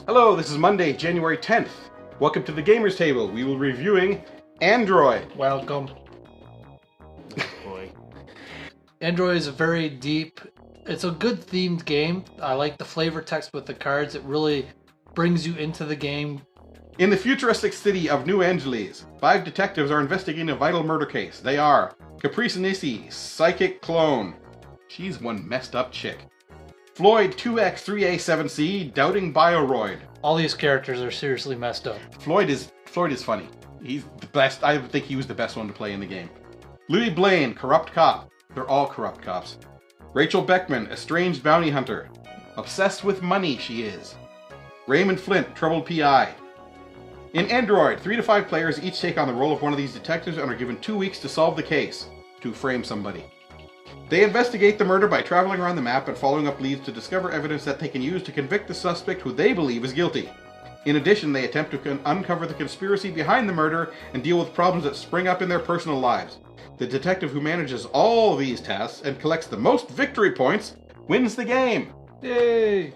Hello, this is Monday, January 10th. Welcome to the Gamers Table. We will be reviewing Android. Welcome. Boy. Android is a very deep, it's a good themed game. I like the flavor text with the cards. It really brings you into the game. In the futuristic city of New Angeles, 5 detectives are investigating a vital murder case. They are Caprice Nissi, Psychic Clone. She's one messed up chick. Floyd 2X3A7C, Doubting Bioroid. All these characters are seriously messed up. Floyd is funny. He's the best. I think he was the best one to play in the game. Louis Blaine, Corrupt Cop. They're all corrupt cops. Rachel Beckman, Estranged Bounty Hunter. Obsessed with money, she is. Raymond Flint, Troubled PI. In Android, 3 to 5 players each take on the role of one of these detectives and are given 2 weeks to solve the case, to frame somebody. They investigate the murder by traveling around the map and following up leads to discover evidence that they can use to convict the suspect who they believe is guilty. In addition, they attempt to uncover the conspiracy behind the murder and deal with problems that spring up in their personal lives. The detective who manages all these tasks and collects the most victory points wins the game. Yay!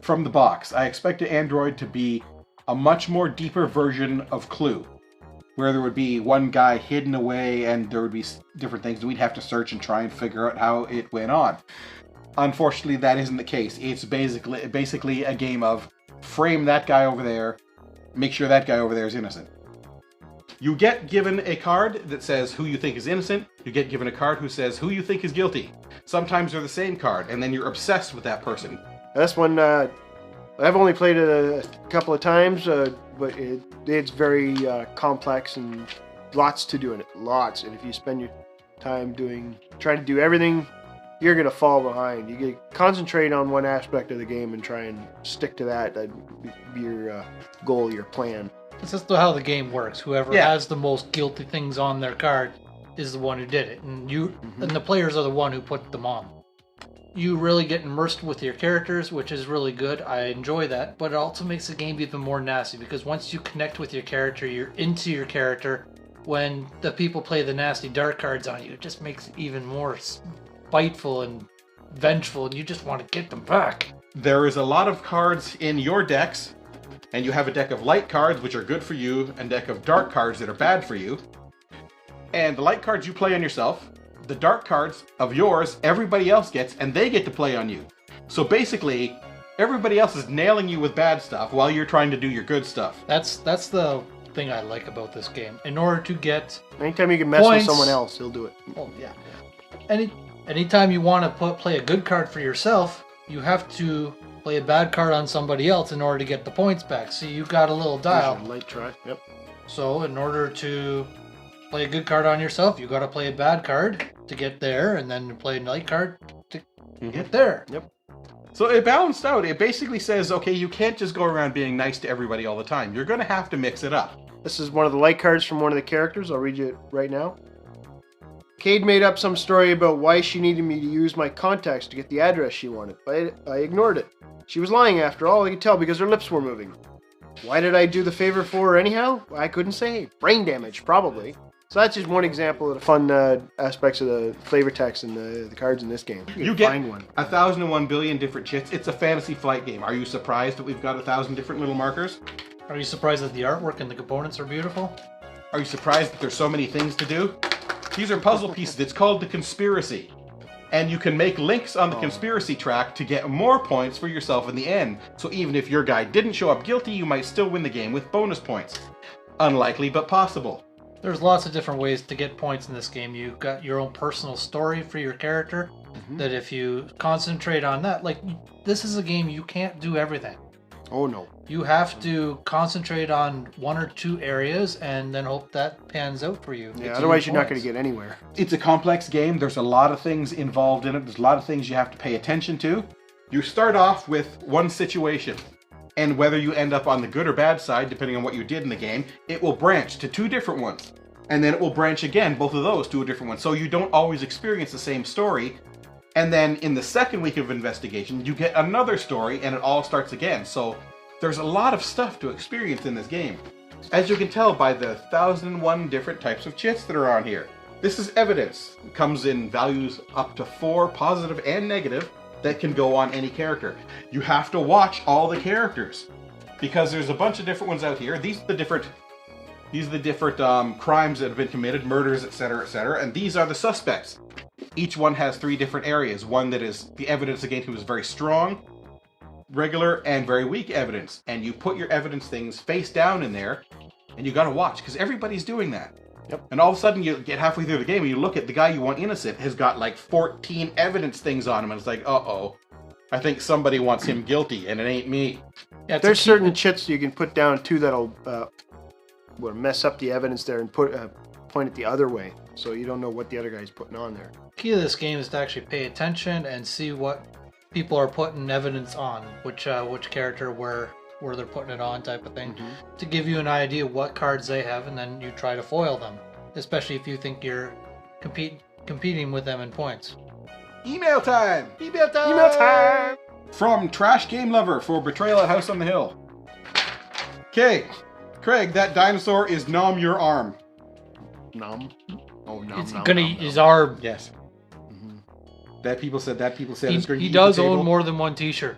From the box, I expected Android to be a much more deeper version of Clue, where there would be one guy hidden away and there would be different things that we'd have to search and try and figure out how it went on. Unfortunately, that isn't the case. It's basically a game of frame that guy over there, make sure that guy over there is innocent. You get given a card that says who you think is innocent. You get given a card who says who you think is guilty. Sometimes they're the same card, and then you're obsessed with that person. This one, I've only played it a couple of times, but it's very complex and lots to do in it. Lots. And if you spend your time trying to do everything, you're going to fall behind. You get concentrate on one aspect of the game and try and stick to that. That'd be your goal, your plan. It's just how the game works. Whoever has the most guilty things on their card is the one who did it. And and the players are the one who put them on. You really get immersed with your characters, which is really good. I enjoy that, but it also makes the game even more nasty because once you connect with your character, you're into your character. When the people play the nasty dark cards on you, it just makes it even more spiteful and vengeful, and you just want to get them back. There is a lot of cards in your decks, and you have a deck of light cards, which are good for you, and a deck of dark cards that are bad for you. And the light cards you play on yourself, the dark cards of yours, everybody else gets, and they get to play on you. So basically, everybody else is nailing you with bad stuff while you're trying to do your good stuff. That's the thing I like about this game. In order to get Anytime you can mess points, with someone else, he'll do it. Oh yeah. Anytime you want to play a good card for yourself, you have to play a bad card on somebody else in order to get the points back. See, you got a little dial. Light try. Yep. So in order to play a good card on yourself, you got to play a bad card to get there, and then play a light card to get there. Yep. So it balanced out. It basically says, okay, you can't just go around being nice to everybody all the time. You're going to have to mix it up. This is one of the light cards from one of the characters. I'll read you it right now. Cade made up some story about why she needed me to use my contacts to get the address she wanted, but I ignored it. She was lying after all, I could tell because her lips were moving. Why did I do the favor for her anyhow? I couldn't say. Brain damage, probably. So that's just one example of the fun aspects of the flavor text and the cards in this game. You get find one. 1,001 billion different chits. It's a fantasy flight game. Are you surprised that we've got 1,000 different little markers? Are you surprised that the artwork and the components are beautiful? Are you surprised that there's so many things to do? These are puzzle pieces. It's called the conspiracy. And you can make links on the conspiracy track to get more points for yourself in the end. So even if your guy didn't show up guilty, you might still win the game with bonus points. Unlikely, but possible. There's lots of different ways to get points in this game. You've got your own personal story for your character, that if you concentrate on that, like, this is a game you can't do everything. Oh no. You have to concentrate on 1 or 2 areas and then hope that pans out for you. Yeah, otherwise you're not going to get anywhere. It's a complex game. There's a lot of things involved in it. There's a lot of things you have to pay attention to. You start off with one situation, and whether you end up on the good or bad side, depending on what you did in the game, it will branch to 2 different ones. And then it will branch again, both of those, to a different one. So you don't always experience the same story. And then in the second week of investigation, you get another story and it all starts again. So there's a lot of stuff to experience in this game. As you can tell by the 1,001 different types of chits that are on here. This is evidence. It comes in values up to 4, positive and negative. that can go on any character. You have to watch all the characters because there's a bunch of different ones out here. These are the different crimes that have been committed, murders, etc., and these are the suspects. Each one has 3 different areas. One that is the evidence against him is very strong, regular, and very weak evidence. And you put your evidence things face down in there, and you gotta watch, because everybody's doing that. Yep. And all of a sudden you get halfway through the game and you look at the guy you want innocent has got like 14 evidence things on him, and it's like, uh-oh, I think somebody wants him guilty, and it ain't me. Yeah, There's certain chits you can put down too that'll mess up the evidence there and point it the other way, so you don't know what the other guy's putting on there. Key of this game is to actually pay attention and see what people are putting evidence on, which character where they're putting it on, type of thing, to give you an idea what cards they have, and then you try to foil them, especially if you think you're competing with them in points. Email time! Email time! From Trash Game Lover for Betrayal at House on the Hill. Okay, Craig, that dinosaur is Nom Your Arm. Nom? Oh, nom, It's nom, gonna nom, eat nom. his arm. Yes. That people said. It's going to He eat does the table. own more than one T-shirt.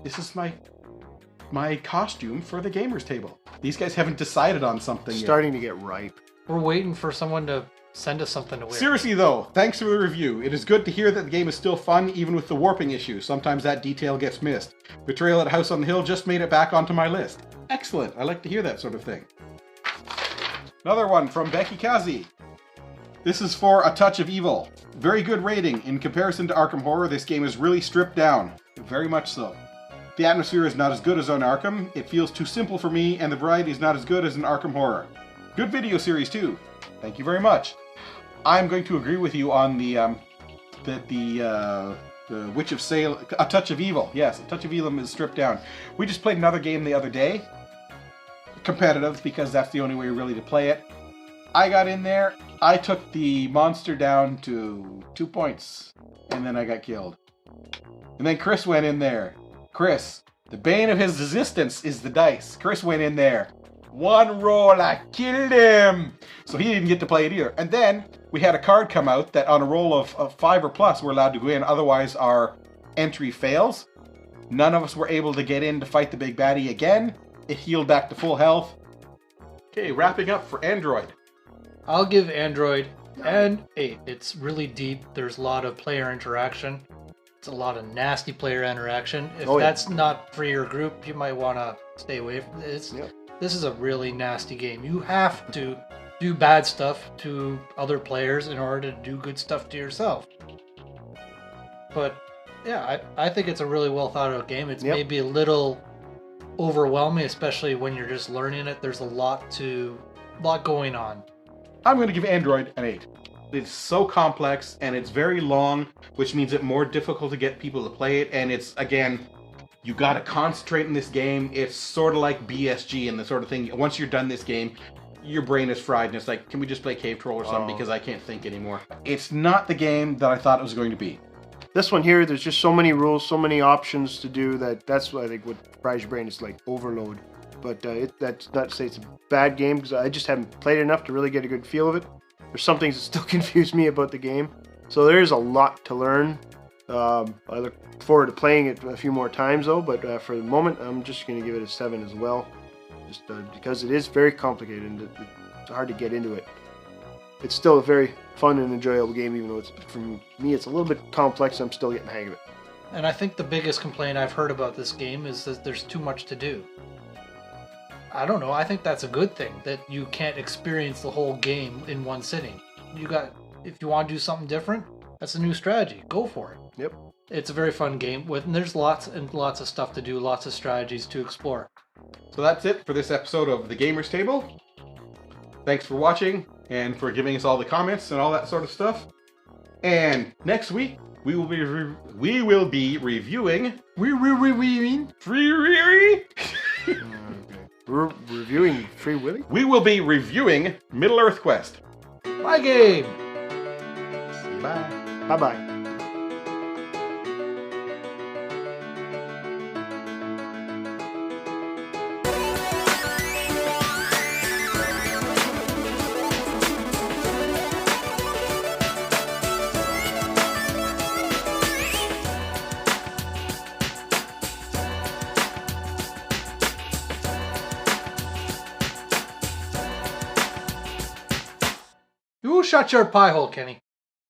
This is my costume for the gamers table. These guys haven't decided on something yet. Starting to get ripe. We're waiting for someone to send us something to wear. Seriously though, thanks for the review. It is good to hear that the game is still fun even with the warping issue. Sometimes that detail gets missed. Betrayal at House on the Hill just made it back onto my list. Excellent. I like to hear that sort of thing. Another one from Becky Kazi. This is for A Touch of Evil. Very good rating. In comparison to Arkham Horror, this game is really stripped down. Very much so. The atmosphere is not as good as on Arkham. It feels too simple for me, and the variety is not as good as in Arkham Horror. Good video series too. Thank you very much. I'm going to agree with you on the Witch of Salem, A Touch of Evil. Yes, A Touch of Evil is stripped down. We just played another game the other day. Competitive, because that's the only way really to play it. I got in there. I took the monster down to 2 points, and then I got killed. And then Chris went in there. Chris, the bane of his existence is the dice. Chris went in there. 1 roll, I killed him! So he didn't get to play it either. And then we had a card come out that on a roll of 5 or plus, we're allowed to go in. Otherwise, our entry fails. None of us were able to get in to fight the big baddie again. It healed back to full health. Okay, wrapping up for Android. I'll give Android an 8. It's really deep. There's a lot of player interaction. It's a lot of nasty player interaction. If that's not for your group, you might want to stay away from this. Yep. This is a really nasty game. You have to do bad stuff to other players in order to do good stuff to yourself. But yeah, I think it's a really well thought out game. It's maybe a little overwhelming, especially when you're just learning it. There's a lot going on. I'm going to give Android an 8. It's so complex and it's very long, which means it's more difficult to get people to play it. And it's, again, you got to concentrate in this game. It's sort of like BSG and the sort of thing. Once you're done this game, your brain is fried and it's like, can we just play Cave Troll or something because I can't think anymore. It's not the game that I thought it was going to be. This one here, there's just so many rules, so many options to do that's what I think what fries your brain is like overload. But that's not to say it's a bad game, because I just haven't played enough to really get a good feel of it. There's some things that still confuse me about the game. So there's a lot to learn. I look forward to playing it a few more times though, but for the moment I'm just going to give it a 7 as well. Just because it is very complicated and it's hard to get into it. It's still a very fun and enjoyable game, even though for me it's a little bit complex. I'm still getting the hang of it. And I think the biggest complaint I've heard about this game is that there's too much to do. I don't know, I think that's a good thing, that you can't experience the whole game in one sitting. If you want to do something different, that's a new strategy. Go for it. Yep. It's a very fun game, and there's lots and lots of stuff to do, lots of strategies to explore. So that's it for this episode of The Gamers Table. Thanks for watching and for giving us all the comments and all that sort of stuff. And next week, we will be reviewing... We're reviewing Free Willy? We will be reviewing Middle-earth Quest. My game! See you, bye. Bye-bye. You shut your pie hole, Kenny.